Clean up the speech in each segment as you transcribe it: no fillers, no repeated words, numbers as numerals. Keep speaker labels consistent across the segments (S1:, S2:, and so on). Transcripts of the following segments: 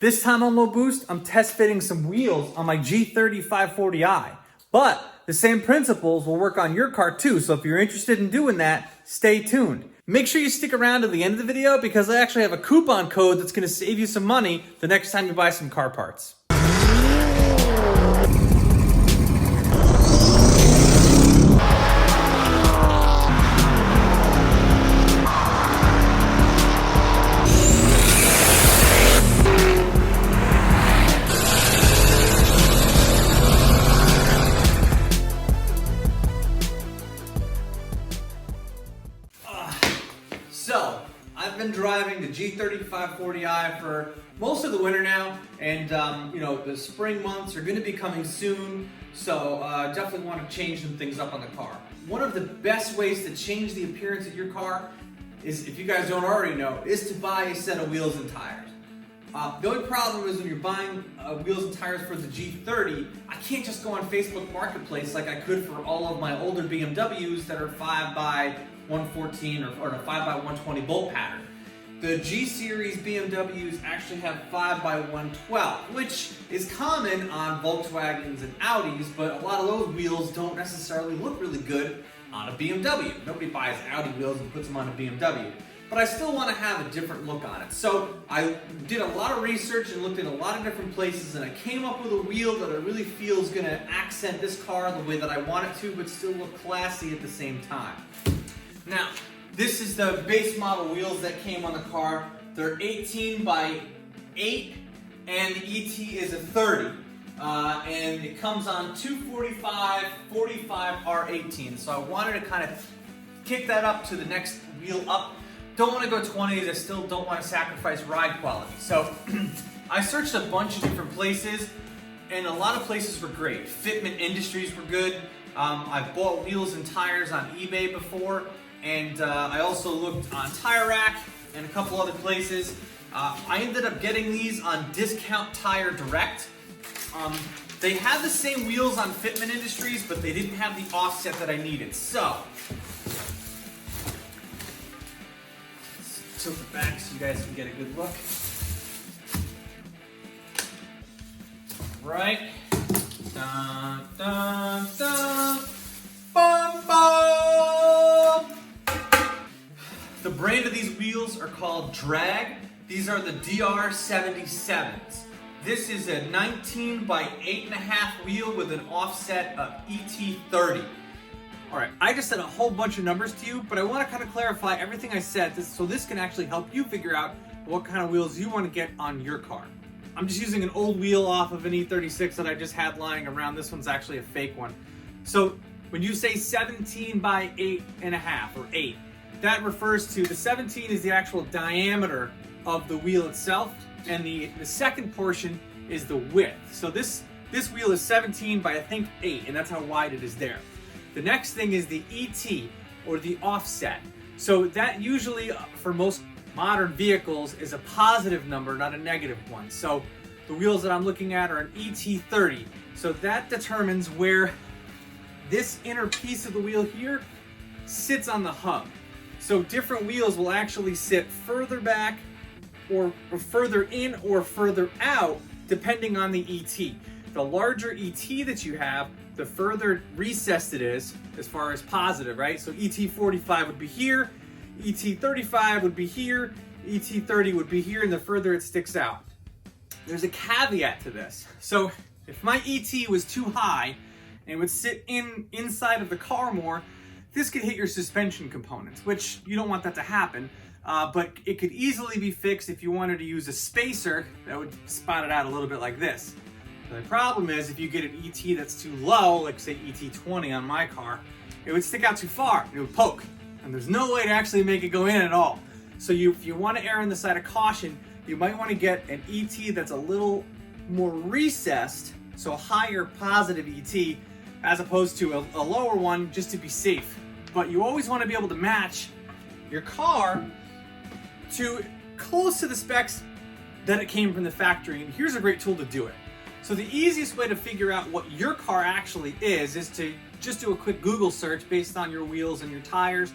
S1: This time on Low Boost, I'm test fitting some wheels on my G3540i. But the same principles will work on your car too, so if you're interested in doing that, stay tuned. Make sure you stick around to the end of the video because I actually have a coupon code that's gonna save you some money the next time you buy some car parts. So, I've been driving the G3540i for most of the winter now, and the spring months are going to be coming soon, so definitely want to change some things up on the car. One of the best ways to change the appearance of your car is, if you guys don't already know, is to buy a set of wheels and tires. The only problem is when you're buying wheels and tires for the G30, I can't just go on Facebook Marketplace like I could for all of my older BMWs that are 5x114 or a 5x120 bolt pattern. The G series BMWs actually have 5x112, which is common on Volkswagens and Audis, but a lot of those wheels don't necessarily look really good on a BMW. Nobody buys Audi wheels and puts them on a BMW. But I still want to have a different look on it. So I did a lot of research and looked at a lot of different places, and I came up with a wheel that I really feel is going to accent this car the way that I want it to, but still look classy at the same time. Now, this is the base model wheels that came on the car. They're 18x8, and the ET is a 30. And it comes on 245, 45 R18. So I wanted to kind of kick that up to the next wheel up. Don't want to go 20s, I still don't want to sacrifice ride quality. So I searched a bunch of different places, and a lot of places were great. Fitment Industries were good. I've bought wheels and tires on eBay before, and I also looked on Tire Rack and a couple other places. I ended up getting these on Discount Tire Direct. They had the same wheels on Fitment Industries, but they didn't have the offset that I needed. So, tilt it back so you guys can get a good look. Right. Dun, dun, dun. Bum, bum. The brand of these wheels are called Drag. These are the DR77s. This is a 19x8.5 wheel with an offset of ET30. Alright, I just said a whole bunch of numbers to you, but I want to kind of clarify everything I said so this can actually help you figure out what kind of wheels you want to get on your car. I'm just using an old wheel off of an E36 that I just had lying around. This one's actually a fake one. So when you say 17x8.5 or 8, that refers to the 17 is the actual diameter of the wheel itself, and the second portion is the width. So this wheel is 17 by I think 8, and that's how wide it is there. The next thing is the ET, or the offset. So that usually, for most modern vehicles, is a positive number, not a negative one. So the wheels that I'm looking at are an ET30. So that determines where this inner piece of the wheel here sits on the hub. So different wheels will actually sit further back, or further in, or further out, depending on the ET. The larger ET that you have, the further recessed it is as far as positive, right? So ET45 would be here, ET35 would be here, ET30 would be here, and the further it sticks out. There's a caveat to this. So if my ET was too high and would sit inside of the car more, this could hit your suspension components, which you don't want that to happen. But it could easily be fixed if you wanted to use a spacer that would spot it out a little bit like this. The problem is if you get an ET that's too low, like say ET20 on my car, it would stick out too far, it would poke, and there's no way to actually make it go in at all. So if you want to err on the side of caution, you might want to get an ET that's a little more recessed, so a higher positive ET, as opposed to a lower one, just to be safe. But you always want to be able to match your car to close to the specs that it came from the factory, and here's a great tool to do it. So the easiest way to figure out what your car actually is to just do a quick Google search based on your wheels and your tires.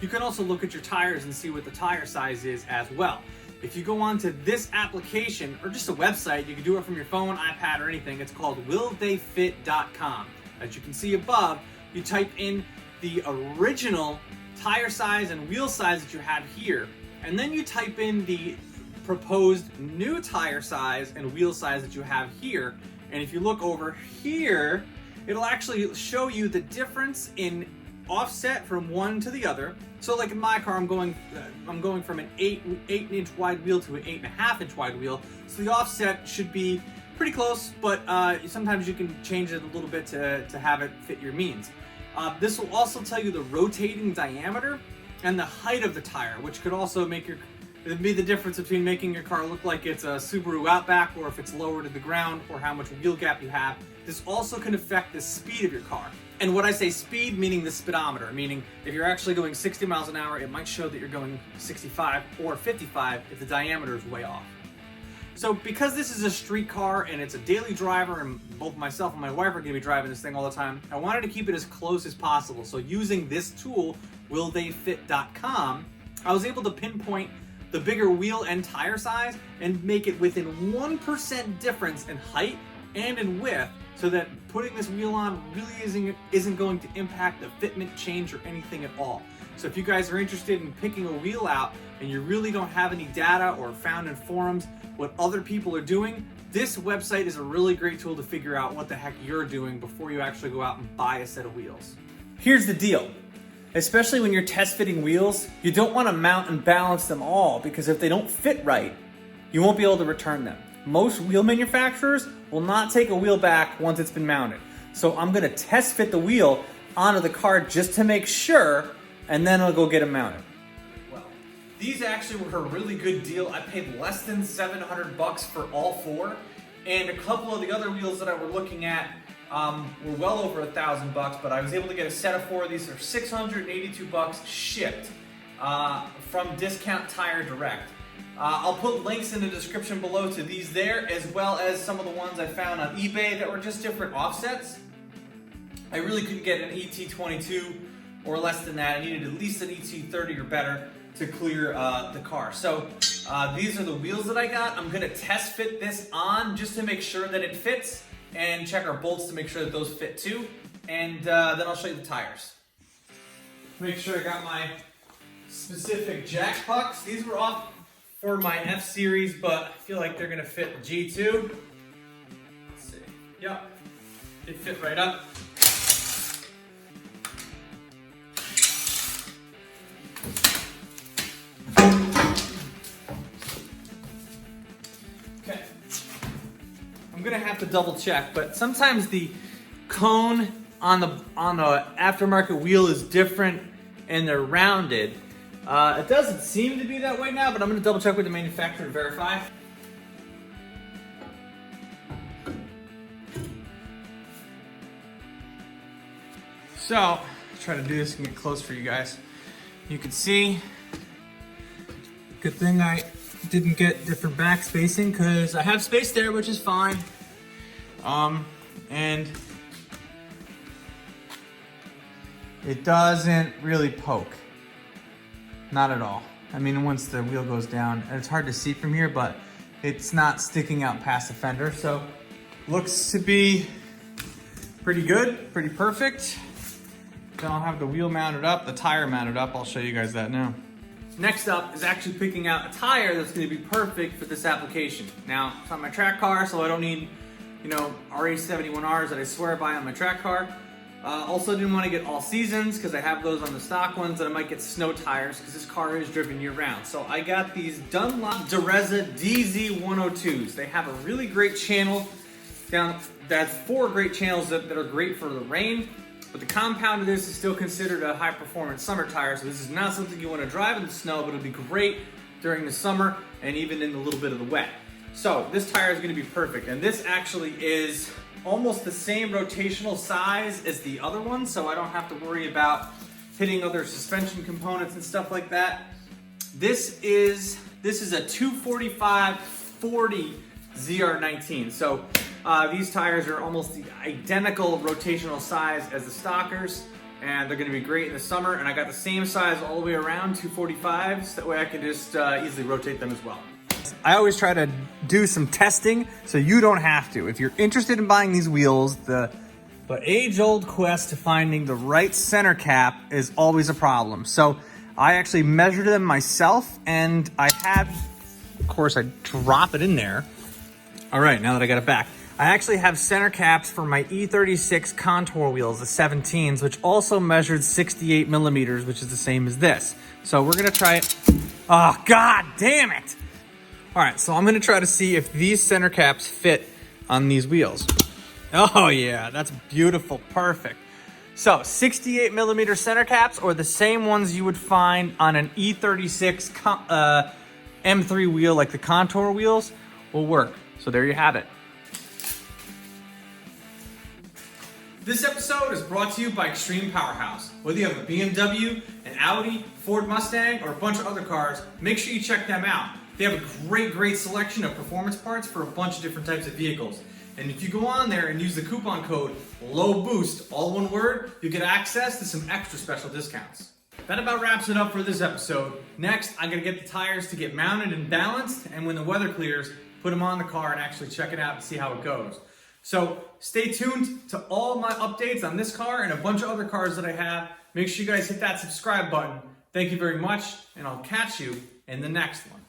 S1: You can also look at your tires and see what the tire size is as well. if you go onto this application or just a website, you can do it from your phone, iPad, or anything. It's called willtheyfit.com. As you can see above, you type in the original tire size and wheel size that you have here, and then you type in the proposed new tire size and wheel size that you have here. And if you look over here, it'll actually show you the difference in offset from one to the other. So like in my car, I'm going from an 8-inch wide wheel to an 8.5-inch wide wheel. So the offset should be pretty close, but sometimes you can change it a little bit to have it fit your means. This will also tell you the rotating diameter and the height of the tire, which could also be the difference between making your car look like it's a Subaru Outback or if it's lower to the ground, or how much wheel gap you have. This also can affect the speed of your car. And when I say speed, meaning the speedometer, meaning if you're actually going 60 miles an hour, it might show that you're going 65 or 55 if the diameter is way off. So because this is a street car and it's a daily driver, and both myself and my wife are gonna be driving this thing all the time, I wanted to keep it as close as possible. So using this tool, willtheyfit.com, I was able to pinpoint the bigger wheel and tire size and make it within 1% difference in height and in width, so that putting this wheel on really isn't going to impact the fitment change or anything at all. So if you guys are interested in picking a wheel out and you really don't have any data or found in forums what other people are doing, this website is a really great tool to figure out what the heck you're doing before you actually go out and buy a set of wheels. Here's the deal. Especially when you're test fitting wheels, you don't want to mount and balance them all, because if they don't fit right, you won't be able to return them. Most wheel manufacturers will not take a wheel back once it's been mounted. So I'm gonna test fit the wheel onto the car just to make sure, and then I'll go get them mounted. Well, these actually were a really good deal. I paid less than $700 for all four, and a couple of the other wheels that I were looking at were well over $1,000, but I was able to get a set of four of these for $682 shipped from Discount Tire Direct. I'll put links in the description below to these there, as well as some of the ones I found on eBay that were just different offsets. I really couldn't get an ET22 or less than that. I needed at least an ET30 or better to clear the car. So these are the wheels that I got. I'm gonna test fit this on just to make sure that it fits, and check our bolts to make sure that those fit too. And then I'll show you the tires. Make sure I got my specific jack pucks. These were off for my F-Series, but I feel like they're gonna fit the G2. Let's see. Yep, they fit right up. Okay. I'm gonna have to double check, but sometimes the cone on the aftermarket wheel is different and they're rounded. It doesn't seem to be that way now, but I'm going to double check with the manufacturer to verify. So, I'll try to do this and get close for you guys. You can see, good thing I didn't get different back spacing, because I have space there, which is fine. And it doesn't really poke. Not at all. I mean, once the wheel goes down, it's hard to see from here, but it's not sticking out past the fender. So looks to be pretty good, pretty perfect. Then I'll have the wheel mounted up, the tire mounted up. I'll show you guys that now. Next up is actually picking out a tire that's gonna be perfect for this application. Now, it's on my track car, so I don't need, RA71Rs that I swear by on my track car. Also didn't want to get all seasons, because I have those on the stock ones, and I might get snow tires because this car is driven year round. So I got these Dunlop Dureza DZ102s. They have a really great channel that's 4 great channels that are great for the rain, but the compound of this is still considered a high performance summer tire. So this is not something you want to drive in the snow, but it'll be great during the summer and even in a little bit of the wet. So this tire is going to be perfect, and this actually is almost the same rotational size as the other one, so I don't have to worry about hitting other suspension components and stuff like that. This is a 245/40 ZR19. So these tires are almost the identical rotational size as the stockers. and they're gonna be great in the summer. And I got the same size all the way around, 245s. That way I can just easily rotate them as well. I always try to do some testing so you don't have to. If you're interested in buying these wheels, the age-old quest to finding the right center cap is always a problem. So I actually measured them myself, and I had, of course, I drop it in there. All right, now that I got it back, I actually have center caps for my E36 contour wheels, the 17s, which also measured 68 millimeters, which is the same as this. So we're gonna try it. Oh, God damn it. All right, so I'm gonna try to see if these center caps fit on these wheels. Oh yeah, that's beautiful, perfect. So 68 millimeter center caps, or the same ones you would find on an E36 M3 wheel, like the contour wheels, will work. So there you have it. This episode is brought to you by Extreme Powerhouse. Whether you have a BMW, an Audi, Ford Mustang, or a bunch of other cars, make sure you check them out. They have a great selection of performance parts for a bunch of different types of vehicles. And if you go on there and use the coupon code LOWBOOST, all one word, you get access to some extra special discounts. That about wraps it up for this episode. Next, I'm gonna get the tires to get mounted and balanced, and when the weather clears, put them on the car and actually check it out and see how it goes. So stay tuned to all my updates on this car and a bunch of other cars that I have. Make sure you guys hit that subscribe button. Thank you very much, and I'll catch you in the next one.